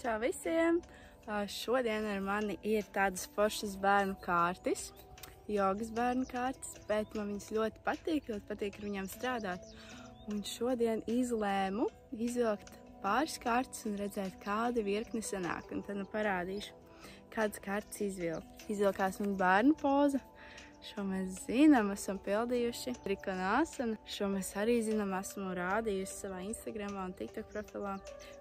Čau visiem! Šodien ar mani ir tādas foršas bērnu kārtis, jogas bērnu kārtis, bet man viņas ļoti patīk ar viņām strādāt. Un šodien izlēmu izvilkt pāris kārtas un redzēt, kāda virkne sanāk. Un tad parādīšu, kādas kārtas izvilkt. Izvilkās viņa bērnu poza. Šo mēs zinām, esam pildījuši. Trikonāsana. Šo mēs arī zinām, esmu rādījusi savā Instagramā un TikTok profilā.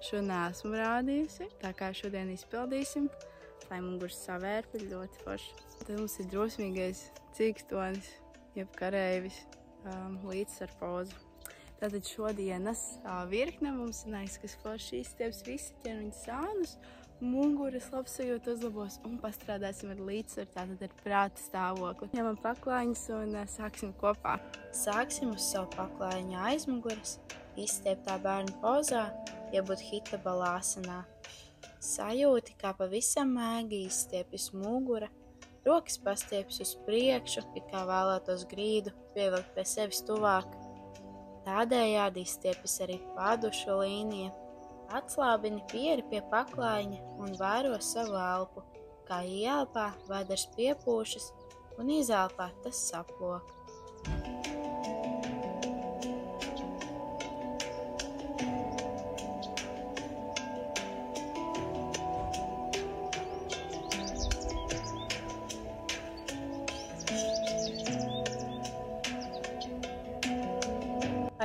Šo neesmu rādījusi, tā kā šodien izpildīsim. Tā ir muguras savērpa, ļoti forša. Tad mums ir drosmīgais cīkstonis, jeb kareivis, līdz ar pozu. Tātad šodienas virkne mums sanāks, kas forši izstieps visi ķermeņa sānus, muguras labsajūtu uzlabos un pastrādāsim ar līdzsvaru, tātad ar prāta stāvokli. Ņemam paklājiņus un sāksim kopā. Sāksim uz savu paklājiņu aizmuguras, izstieptā bērnu pozā, jeb Udhita Balasana. Sajūti, kā pavisam mēgi izstiepjas mugura, rokas pastiepjas uz priekšu, it kā vēlētos grīdu pievilkt pie sevis tuvāk. Tādējādi izstiepjas arī padušu līnija. Atslābini pieri pie paklājiņa un vēro savu elpu, kā ieelpā vēders piepūšas un izelpā tas saplok.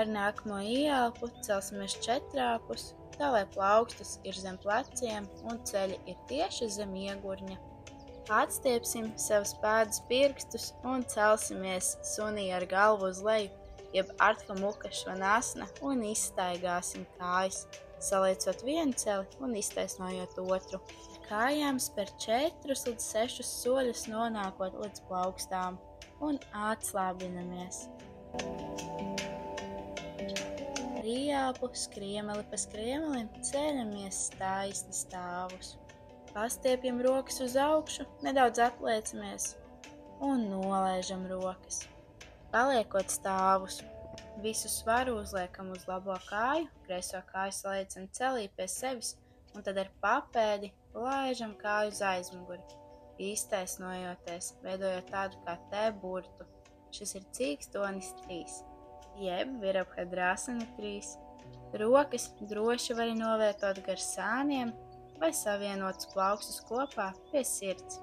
Ar nākamo ieelpu celsimies četrāpus, tā lai plaukstas ir zem pleciem un ceļi ir tieši zem iegurņa. Atstiepsim savus pēdas pirkstus un celsimies sunī ar galvu uz leju, jeb Ardha Mukha Svanasana, un izstaigāsim kājas, saliecot vienu celi un iztaisnojot otru. Kājām spēr 4 līdz 6 soļus nonākot līdz plaukstām un atslābinamies. Ar ieelpu skriemeli pa skriemelim ceļamies taisni stāvus. Pastiepjam rokas uz augšu, nedaudz apliecamies un nolaižam rokas. Paliekot stāvus, visu svaru uzliekam uz labo kāju, kreiso kāju saliecam celī pie sevis un tad ar papēdi laižam kāju uz aizmuguri, iztaisnojoties, veidojot tādu kā T burtu. Šis ir cīkstonis 3. Jeb Virabhadrasana 3. Rokas droši var novietot gar sāniem vai savienotas plaukstus kopā pie sirds.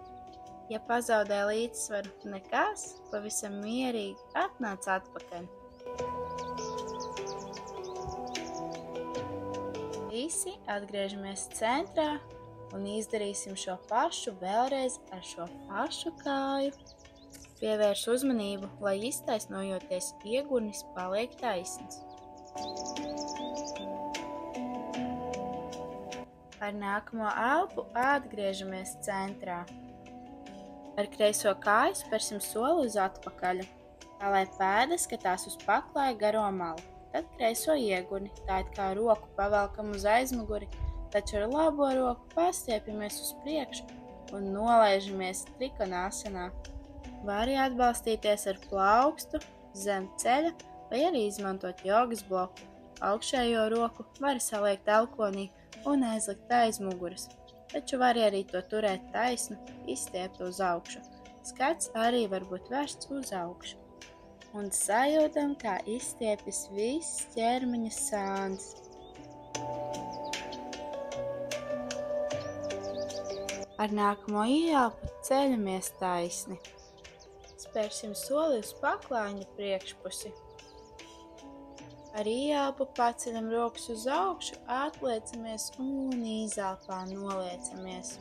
Ja pazaudē līdzsvaru, nekas, pavisam mierīgi atnāc atpakaļ. Visi atgriežamies centrā un izdarīsim šo pašu vēlreiz ar šo pašu kāju. Pievērš uzmanību, lai iztaisnojoties iegurnis paliek taisns. Ar nākamo elpu atgriežamies centrā. Ar kreiso kāju spērsim soli uz atpakaļ, tā lai pēdas skatās uz paklāja garo malu. Tad kreiso iegurni, tā it kā roku pavelkam uz aizmuguri, taču ar labo roku pastiepjamies uz priekšu un nolaižamies Trikonāsanā. Vari atbalstīties ar plaukstu zem ceļa vai arī izmantot jogas bloku. Augšējo roku vari saliekt elkonī un aizlikt aiz muguras, taču vari arī to turēt taisnu, izstiept uz augšu. Skats arī var būt vērsts uz augšu. Un sajūtam, kā izstiepjas viss ķermeņa sāns. Ar nākamo ieelpu ceļamies taisni. Spērsim soli uz paklājiņa priekšpusi. Ar ieelpu paceļam rokas uz augšu, atliecamies un izelpā noliecamies.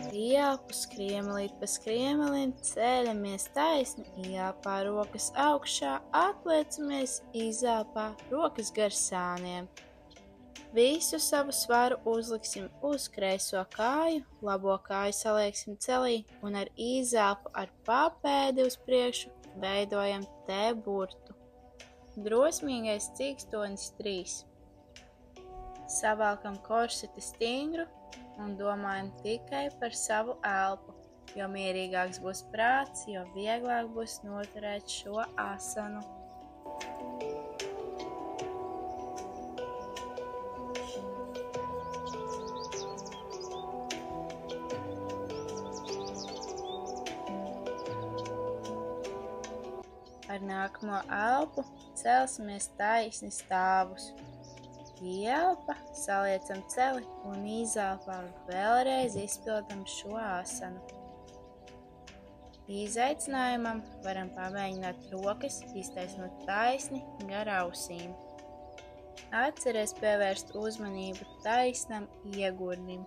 Ar ieelpu skriemelīt pa skriemelim, ceļamies taisni, ieelpā rokas augšā, atliecamies, izelpā rokas gar sāniem. Visu savu svaru uzliksim uz kreiso kāju, labo kāju salieksim celī un ar izelpu ar papēdi uz priekšu veidojam T burtu. Drosmīgais cīkstonis 3. Savalkam korseti stingru un domājam tikai par savu elpu, jo mierīgāks būs prāts, jo vieglāk būs noturēt šo asanu. nākamo elpu celsimies taisni stāvus. Ieelpa, saliecam celi un izelpā vēlreiz izpildam šo asanu. Izaicinājumam varam pamēģināt rokas iztaisnot taisni gar ausīm. Atceries pievērst uzmanību taisnam iegurnim.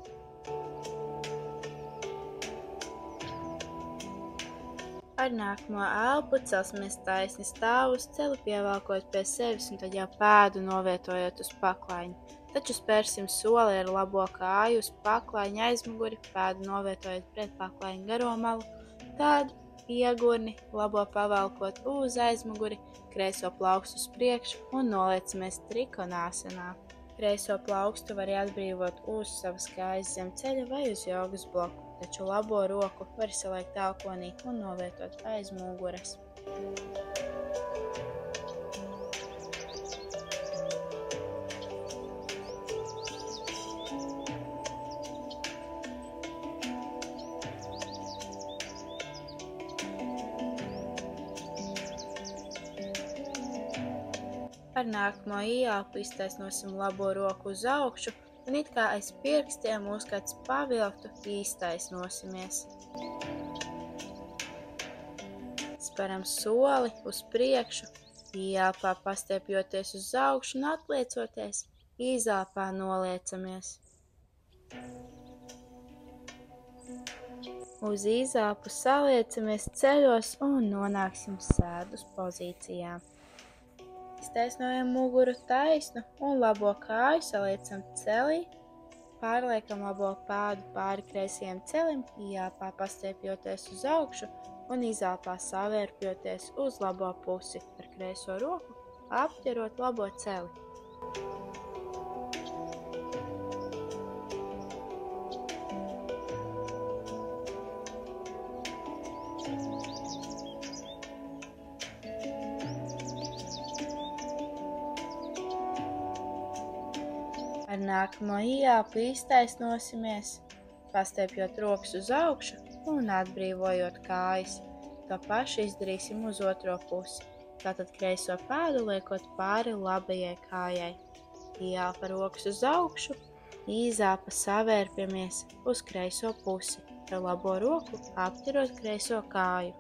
Ar nākamo elpu celsimies taisni stāvus, celi pievelkot pie sevis un tad jau pēdu novietojot uz paklaiņu. Taču spērsim soli ar labo kāju uz paklaiņu aizmuguri, pēdu novietojot pret paklaiņu garo malu, tad iegurni labo pavelkot uz aizmuguri, kreiso plaukstu uz priekšu un noliecamies trikonāsanā. Kreiso plaukstu var atbrīvot uz savas kājas zem ceļa vai uz jogas bloku. Taču labo roku var saliekt elkonī un novietot aiz muguras. Ar nākamo ieelpu iztaisnosim labo roku uz augšu, un it kā aiz pirkstiem uzskats pavilktu iztaisnosimies. Speram soli uz priekšu, ieelpā pastiepjoties uz augšu un atliecoties, izelpā noliecamies. Uz izelpu saliecamies ceļos un nonāksim sēdus pozīcijā. Iztaisnojam muguru taisnu un labo kāju saliecam celī, pārliekam labo pādu pāri kreisajam celim, ieelpā pastiepjoties uz augšu un izelpā savērpjoties uz labo pusi ar kreiso roku, apķerot labo celi. Ar nākamo ieelpu iztaisnosimies, pastiepjot rokas uz augšu un atbrīvojot kājas. To pašu izdarīsim uz otro pusi, tātad kreiso pēdu liekot pāri labajai kājai. Ieelpa rokas uz augšu, izelpa savērpjamies uz kreiso pusi, ar labo roku apķerot kreiso kāju.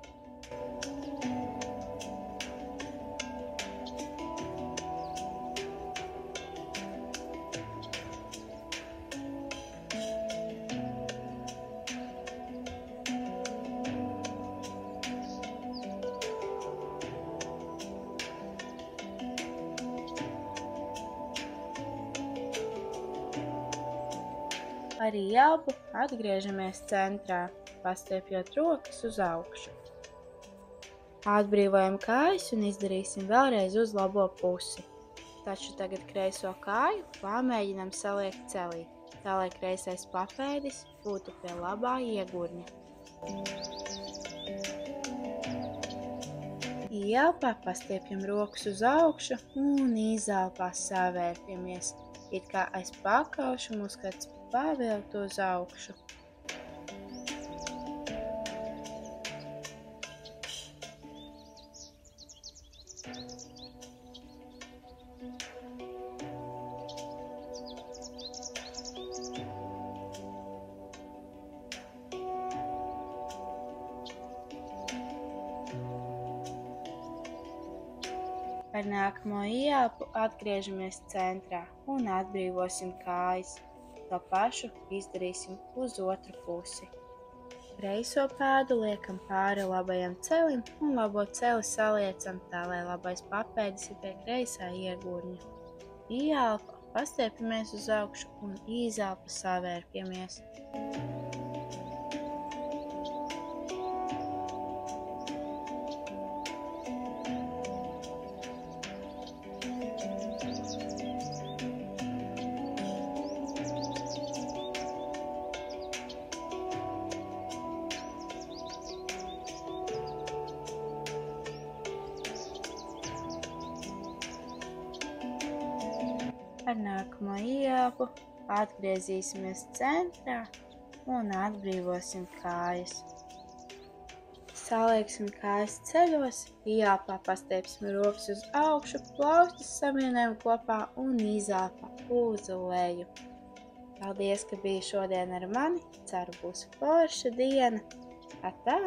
Ar ieelpu atgriežamies centrā, pastiepjot rokas uz augšu. Atbrīvojam kājas un izdarīsim vēlreiz uz labo pusi. Taču tagad kreiso kāju pamēģinam saliekt celī, tā lai kreisais papēdis būtu pie labā iegurņa. Ieelpā pastiepjam rokas uz augšu un izelpā savērpjamies, it kā aiz pakauša muskats pavilkt uz augšu. Ar nākamo ieelpu atgriežamies centrā un atbrīvosim kājas. To pašu izdarīsim uz otru pusi. Kreiso pēdu liekam pāri labajam celim un labo celi saliecam tā, lai labais papēdis ir pie kreisā iegurņa. Ieelpa, pastiepjamies uz augšu un izelpa savērpjamies. Ar nākamo ieelpu atgriezīsimies centrā un atbrīvosim kājas. Salieksim kājas ceļos, ielpā pastiepsim rokas uz augšu, plaustus savienojam kopā un izāpā uz leju. Paldies, ka biji šodien ar mani. Ceru, būs forša diena. Atā!